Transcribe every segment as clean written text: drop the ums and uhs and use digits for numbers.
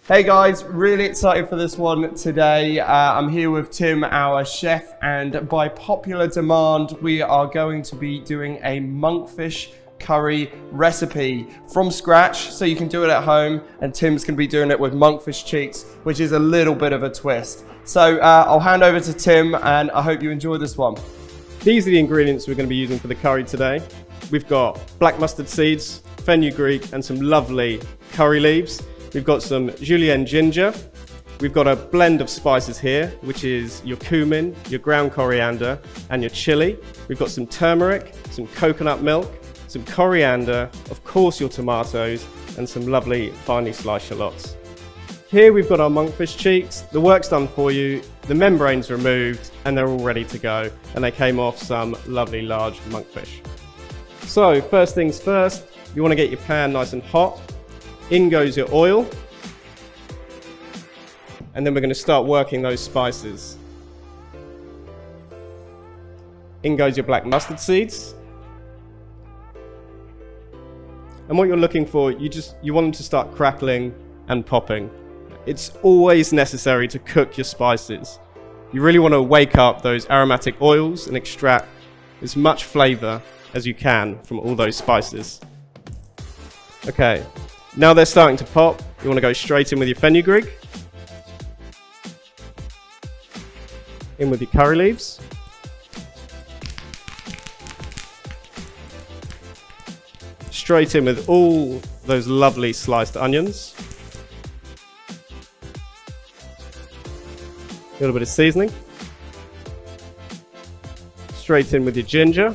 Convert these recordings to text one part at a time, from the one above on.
Hey guys, really excited for this one today. I'm here with Tim, our chef, and by popular demand, we are going to be doing a monkfish curry recipe from scratch, so you can do it at home, and Tim's going to be doing it with monkfish cheeks, which is a little bit of a twist. So I'll hand over to Tim, and I hope you enjoy this one. These are the ingredients we're going to be using for the curry today. We've got black mustard seeds, fenugreek, and some lovely curry leaves. We've got some julienne ginger. We've got a blend of spices here, which is your cumin, your ground coriander, and your chili. We've got some turmeric, some coconut milk, some coriander, of course your tomatoes, and some lovely finely sliced shallots. Here we've got our monkfish cheeks. The work's done for you, the membrane's removed, and they're all ready to go. And they came off some lovely large monkfish. So first things first, you want to get your pan nice and hot. In goes your oil, and then we're going to start working those spices. In goes your black mustard seeds, and what you're looking for, you want them to start crackling and popping. It's always necessary to cook your spices. You really want to wake up those aromatic oils and extract as much flavor as you can from all those spices. Okay. Now they're starting to pop, you want to go straight in with your fenugreek, in with your curry leaves, straight in with all those lovely sliced onions, a little bit of seasoning, straight in with your ginger,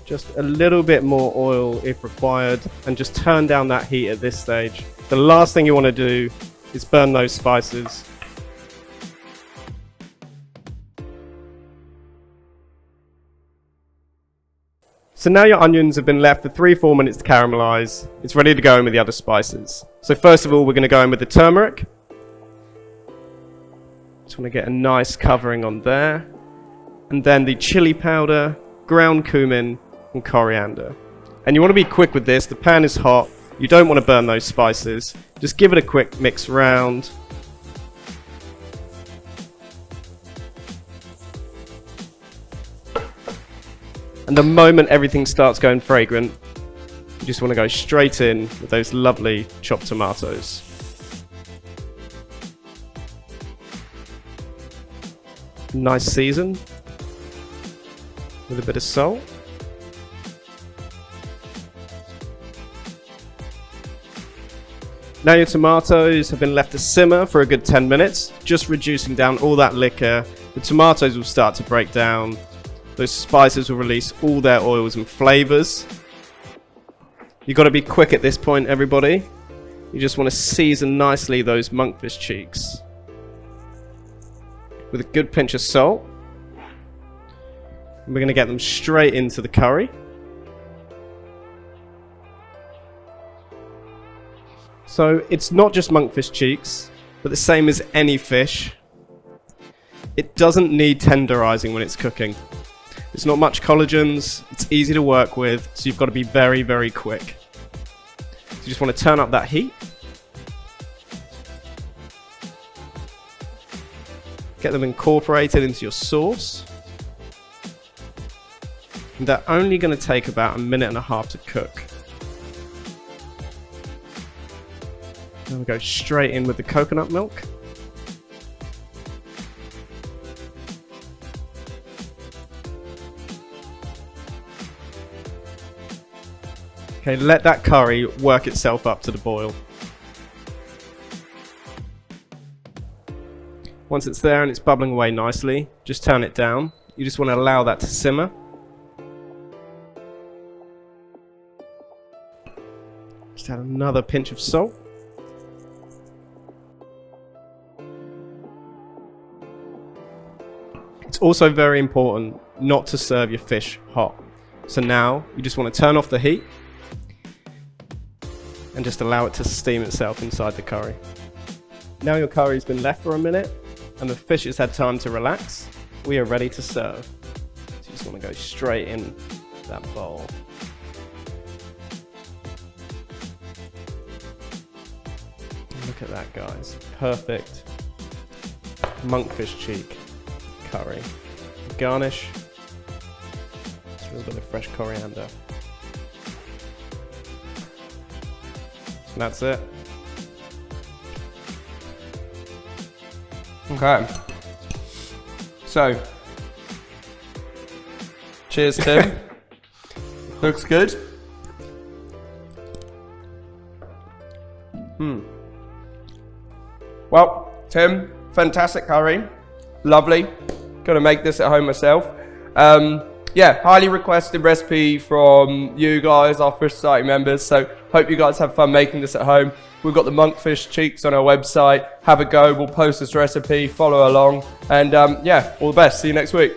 just a little bit more oil if required, and just turn down that heat at this stage. The last thing you want to do is burn those spices. So now your onions have been left for 3-4 minutes to caramelize. It's ready to go in with the other spices. So first of all, we're going to go in with the turmeric. Just want to get a nice covering on there. And then the chili powder, ground cumin, and coriander. And you want to be quick with this. The pan is hot. You don't want to burn those spices. Just give it a quick mix round. And the moment everything starts going fragrant, you just want to go straight in with those lovely chopped tomatoes. Nice season with a bit of salt. Now your tomatoes have been left to simmer for a good 10 minutes, just reducing down all that liquor. The tomatoes will start to break down. Those spices will release all their oils and flavors. You've got to be quick at this point, everybody. You just want to season nicely those monkfish cheeks with a good pinch of salt. And we're going to get them straight into the curry. So it's not just monkfish cheeks, but the same as any fish. It doesn't need tenderizing when it's cooking. There's not much collagens, it's easy to work with, so you've got to be very, very quick. So you just want to turn up that heat. Get them incorporated into your sauce. And they're only going to take about 1.5 minutes to cook. Then we go straight in with the coconut milk. Okay, let that curry work itself up to the boil. Once it's there and it's bubbling away nicely, just turn it down. You just want to allow that to simmer. Just add another pinch of salt. It's also very important not to serve your fish hot. So now you just want to turn off the heat and just allow it to steam itself inside the curry. Now your curry's been left for a minute and the fish has had time to relax, we are ready to serve. So you just want to go straight in that bowl. Look at that, guys. Perfect monkfish cheek curry. Garnish. Just a little bit of fresh coriander. And that's it. Okay. So, cheers, Tim. Looks good. Well, Tim, fantastic curry. Lovely. Gonna make this at home myself. Yeah, highly requested recipe from you guys, our Fish Society members. So hope you guys have fun making this at home. We've got the monkfish cheeks on our website. Have a go. We'll post this recipe, follow along. And yeah, all the best. See you next week.